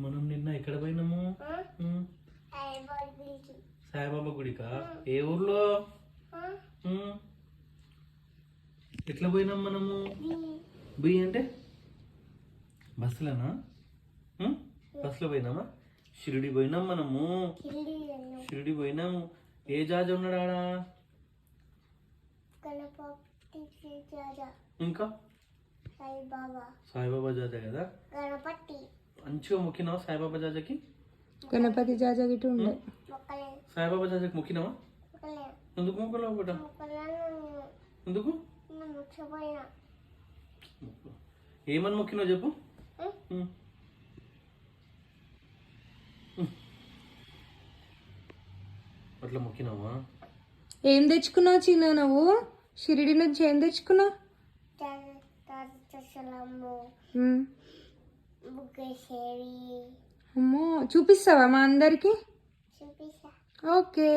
మనం నిన్న ఎక్కడ పోయినాము? సాయిబాబా గుడికా? ఏ ఊర్లో? ఎట్లా పోయినాం మనము? బియ్యి అంటే బస్సులోనా? బస్సులో పోయినామా? షిరిడి పోయినాం మనము. షిరిడి పోయినాము. ఏ జాజ ఉన్నాడు ఆడ? ఇంకా సాయిబాబా జాజా కదా. మంచిగా మొక్కినావా సాయిబాబా జాజాకి? గణపతి జాజా గిట్టు ఉండే. సాయిబాబా జాజాకి మొక్కినావా? ఎందుకు మొక్కలో ఒకట? ఎందుకు ఏమని మొక్కినావు చెప్పు. అట్లా మొక్కినావా? ఏం తెచ్చుకున్నావు చిన్న నువ్వు? షిరిడి నుంచి ఏం తెచ్చుకున్నావు? అమ్మో, చూపిస్తావా మా అందరికి? ఓకే.